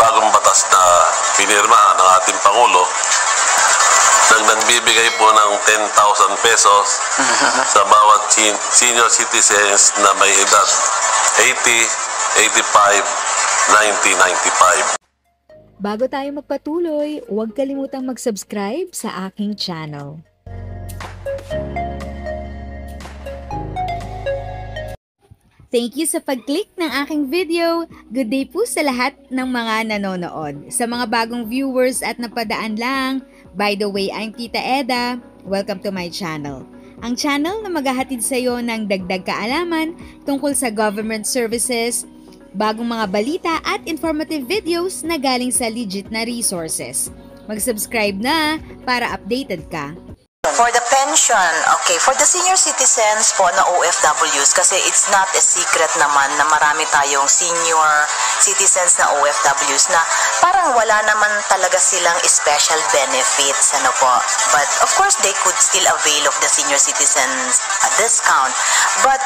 bagong batas na pinirma ng ating Pangulo nagbibigay po ng 10,000 pesos sa bawat senior citizens na may edad 80, 85, 90, 95. Bago tayo magpatuloy, huwag kalimutang mag-subscribe sa aking channel. Thank you sa pag-click ng aking video. Good day po sa lahat ng mga nanonood. Sa mga bagong viewers at napadaan lang, by the way, I'm Tita Eda. Welcome to my channel. Ang channel na maghahatid sa iyo ng dagdag kaalaman tungkol sa government services, bagong mga balita at informative videos na galing sa legit na resources. Mag-subscribe na para updated ka. For the pension, okay, for the senior citizens po na OFWs, kasi it's not a secret naman na marami tayong senior citizens na OFWs na parang wala naman talaga silang special benefits, ano po. But of course, they could still avail of the senior citizens discount. But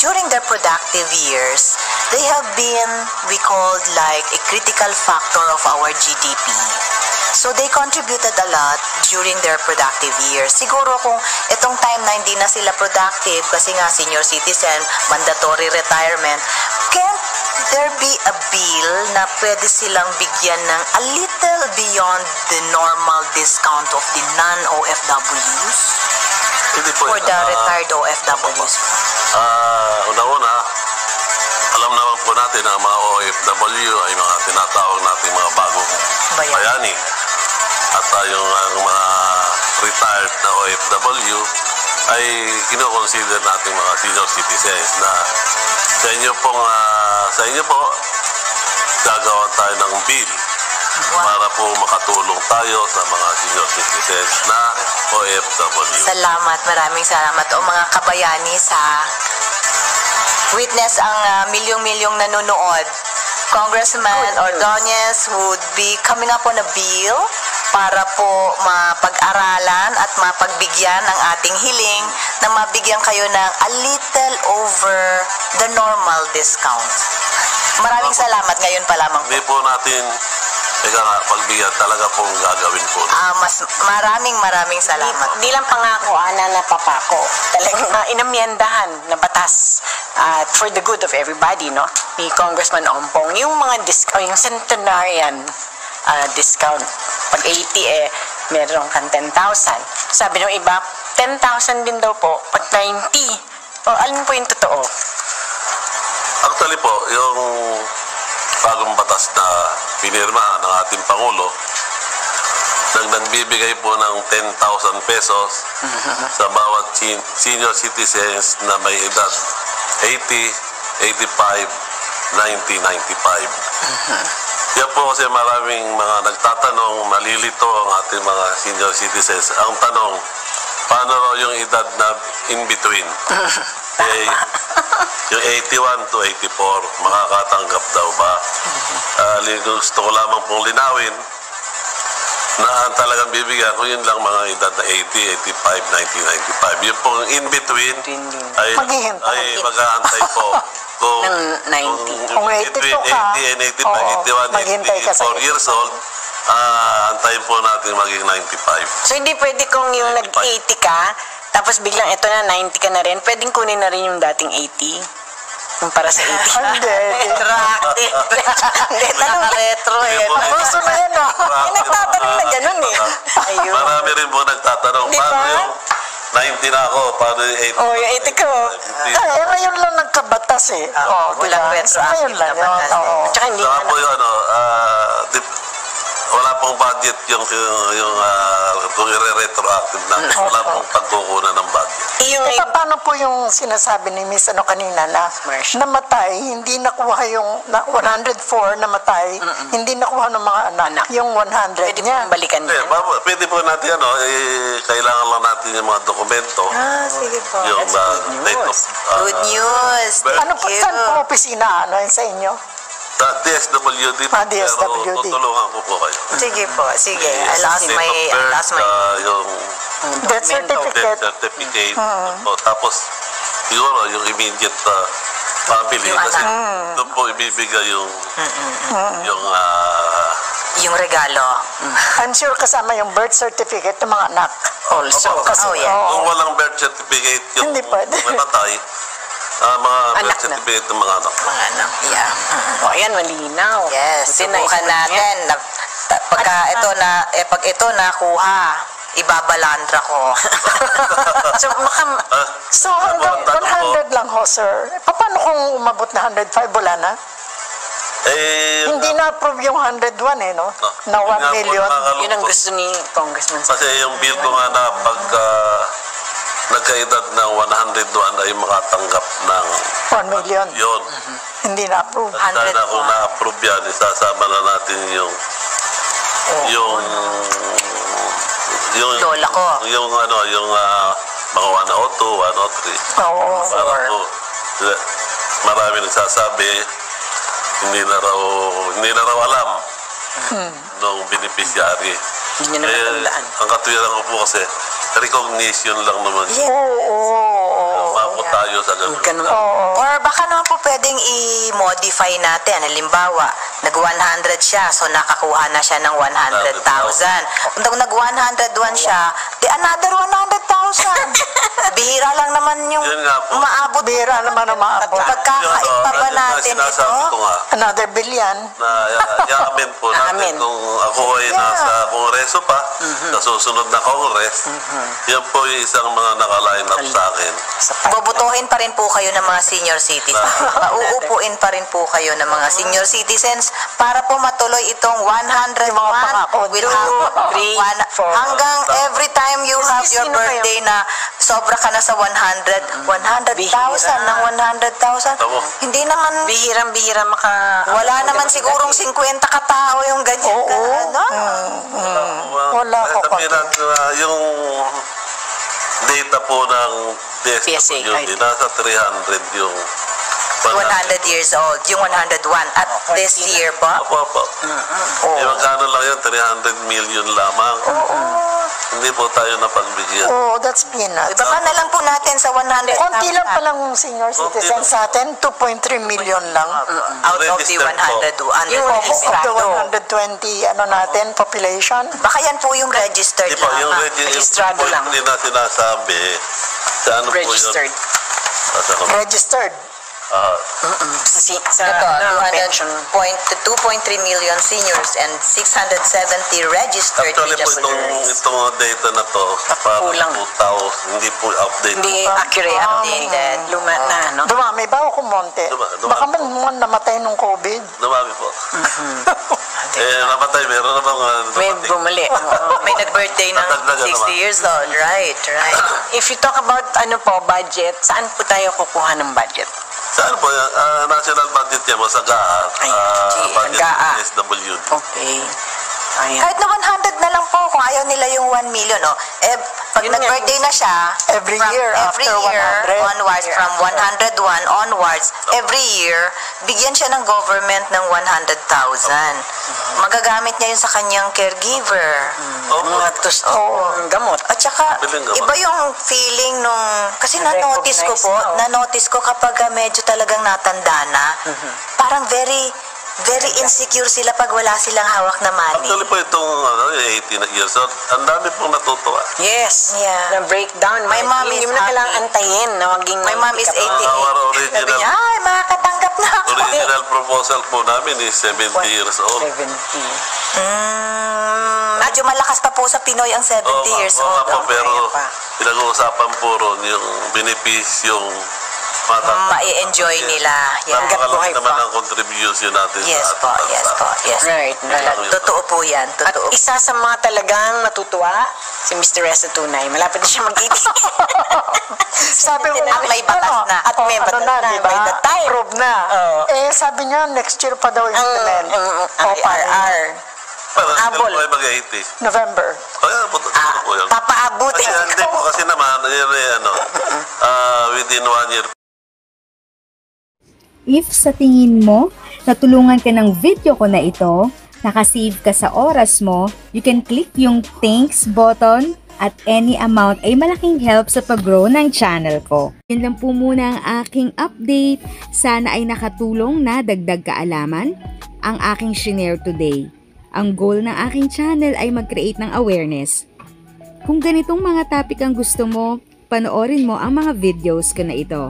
during their productive years, they have been, we called like a critical factor of our GDP. So they contributed a lot during their productive years. Siguro kung itong time na hindi na sila productive kasi nga senior citizen, mandatory retirement, can't there be a bill na pwede silang bigyan ng a little beyond the normal discount of the non-OFWs? For the retired OFWs? Una-una, alam naman po natin na mga OFW ay mga tinatawag natin mga bagong bayani. At yung mga retired na OFW ay kino-consider natin mga senior citizens na sa inyo po gagawa tayo ng bill para po makatulong tayo sa mga senior citizens na OFW. Salamat, maraming salamat o mga kabayani sa witness ang milyong-milyong nanonood. Congressman Ordonez would be coming up on a bill para po mapag-aralan at mapagbigyan ng ating hiling na mabigyan kayo ng a little over the normal discount. Maraming salamat ngayon pa lamang po. Hindi po natin pagbigyan talaga pong gagawin po. Maraming salamat. Di lang pangako, na napapako. Talagang inamyendahan na batas for the good of everybody, no? Ni Congressman Ompong, yung mga discount, yung centenarian discount. Pag 80 meron kang 10,000. Sabi ng iba, 10,000 din daw po. Pag 90, alin po yung totoo? Actually po, yung bagong batas na pinirma ng ating Pangulo nagbibigay po ng 10,000 pesos sa bawat senior citizens na may edad 80, 85, 90, 95. Yan po kasi maraming mga nagtatanong, malilito ang ating mga senior citizens. Ang tanong, paano yung edad na in between? Yung 81 to 84, makakatanggap daw ba? Gusto ko lamang pong linawin na talagang bibigyan ko yun lang mga edad na 80, 85, 90, 95. Yung pong in between ay mag-aantay po. Ng 90. Kung 82 ka, 80 and 85, 81, 84 years old, antayin po natin maging 95. So hindi pwede kung yung nag-80 ka, tapos biglang ito na 90 ka na rin, pwedeng kunin na rin yung dating 80? Yung para sa 80. Hindi. Retroactive. Hindi, tanong retro eh. Gusto na yan Nagtatanong na gano'n eh. Ayun. Marami rin po nagtatanong, paano yung 90 na ako, paano yung 80? Oh, yung 80 ko. Ngayon lang nagkabatas eh. Walang retroactive na batas. Tsaka hindi Saka po yung wala pong budget yung kung i-retroactive na. Wala pong pagkukunan ng budget. Paano po yung sinasabi ni Miss kanina na namatay, hindi nakuha yung 104 namatay, hindi nakuha ng mga anak, yung 100 pwede niya. pong balikan niya. Pwede po natin, kailangan lang natin yung mga dokumento. Sige po. Yung date of... Good news. Ano po, saan po opisina? Ano yun sa inyo? DSWD. DSWD. Pero tutulungan ko po kayo. Sige po, sige. I lost my... Yung Death certificate. Tapos, siguro, yung immediate family. Kasi doon po ibibigay yung Yung regalo. I'm sure kasama yung birth certificate ng mga anak. Also. Kasi, Oh, yeah. Kung walang birth certificate yung Hindi pwede. namatay, mga Anak birth na. certificate ng mga anak. Mga anak. Yeah. O, ayan, malinaw. Yes, Buti na subukan isulat niya. natin. Pag ito nakuha, ibabalandra ko. So, So hanggang 100 lang ho, sir. Paano kung umabot na 105? Wala na? Hindi na-approve yung 101 no? Na 1 million. yun ang gusto ni Congressman. Kasi yung bill ko nga na pagka nagkaedad ng 101 ay makatanggap ng 1 million. yun. Hindi na-approve. At sana kung na-approve yan, isasama na natin yung Lola ko. Yung mga 102, 103. Oo. Para po, marami nagsasabi, hindi na raw alam ng beneficiary. Hindi niya naman tandaan. Ang katwiran ko po kasi, recognition lang naman. Mako tayo sa ganun. Ganun. Or baka naman po pwedeng i-modify natin. Halimbawa, nag-100 siya, so nakakuha na siya ng 100,000. Kung nag-101 siya, di another 100,000. Bihira lang naman yung Yun nga po. umaabot. Bira naman ang maabot. Pagkakait pa ba Yun nga natin ito? sinasabi ko nga, Another billion. na i-amen po Amen. natin kung ako ay nasa kongreso pa, sa susunod na kongres, yan po yung isang mga naka-line up sa akin. Bobotohin pa rin po kayo ng mga senior citizens. Pauupuin pa rin po kayo ng mga senior citizens para po matuloy itong 101 pangako. will have 3, 4. hanggang every time you have your Sino kayo? birthday na sobra ka na sa 100,000 ng 100,000. Tama. Hindi naman, Bihirang-bihira wala naman sigurong 50 katao yung ganyan. Ano? Wala ko Sabihin natin na yung data po ng PSA, DSWD, nasa 300 yung 100 years old, yung 101. At this year po, Opo. Yung magkano lang yun, 300 million lamang. Hindi po tayo napagbigyan. Oh, that's peanuts. ibaba na lang po natin sa 100,000. Konti lang palang senior citizen sa atin, 2.3 million lang. Out of the 100. Yung Of registered. the 120, natin, population. Baka yan po yung registered Di po, yung lang. registrado point lang. na sinasabi, sa ano po yun? Registered. Registered. Sa Ito, pension. 2.3 million seniors and 670 registered Actually po, beneficiaries. itong data na to, parang Kulang. 2,000, hindi po update. Hindi accurate. Updated. Luma na, no? Dumami ba o kumonte? Dumami. Baka man namatay nung COVID. Dumami po. Namatay, meron namang May dumating. bumali. May nag-birthday ng Natagdagan 60 naman. years old. Right. If you talk about budget, saan po tayo kukuha ng budget? Saan po yan? National budget yan, sa GAA. Budget GAA. ng SWD. Okay. Ayan. Kahit na 100 na lang po kung ayaw nila yung 1 million. No? Pag Yun nga, nag-birthday na siya, Every year, every after year 100. onwards, from 101 onwards, every year, bigyan siya ng government ng 100,000. Magagamit niya yun sa kanyang caregiver. Mga gamot. At saka, Biling gamot. iba yung feeling nung, kasi na-notice ko po, na-notice ko kapag medyo talagang natanda na, parang very insecure sila pag wala silang hawak na money. Actually po itong 18 years old, ang dami pong natutuwa. Yes. Yeah. Na breakdown. My mom Hindi is mo na kailangan happy. antayin na maging... My mom is 88. Our Sabi original, niya, ay, makakatanggap na ako. original proposal po namin is 70 years old. 70. Medyo malakas pa po sa Pinoy ang 70 years Oo old. nga po, pero kaya pa. pinag-uusapan po ron yung benepisyong Ma-enjoy nila. Yeah. Napakalaki buhay naman pa. ang contribution natin Yes sa po, ating yes bansa. po, yes. Right. Totoo po yan, At totoo. isa sa mga talagang natutuwa, si Mr. Reza Tunay. Malapit na siya mag-80. Sabi ko, At may batas na. At may batas na, diba? by the time. Approve na. Oo. Sabi niya, next year pa daw implement. Ang paano? IRR. Parang Abol. sila po ay mag-80. November. Kaya po, po yun. Papaabutin Kasi hindi po kasi naman, within 1 year If sa tingin mo, natulungan ka ng video ko na ito, nakasave ka sa oras mo, you can click yung thanks button at any amount ay malaking help sa pag-grow ng channel ko. Yun lang po muna ang aking update. Sana ay nakatulong na dagdag kaalaman ang aking shinare today. Ang goal ng aking channel ay mag-create ng awareness. Kung ganitong mga topic ang gusto mo, panoorin mo ang mga videos ko na ito.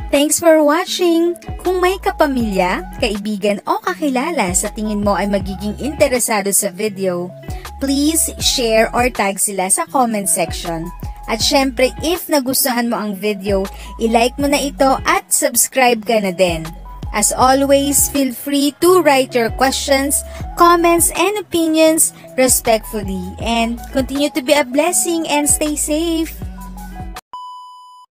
Thanks for watching! Kung may kapamilya, kaibigan o kakilala sa tingin mo ay magiging interesado sa video, please share or tag sila sa comment section. At syempre, if nagustuhan mo ang video, i-like mo na ito at subscribe ka na din. As always, feel free to write your questions, comments, and opinions respectfully. And continue to be a blessing and stay safe!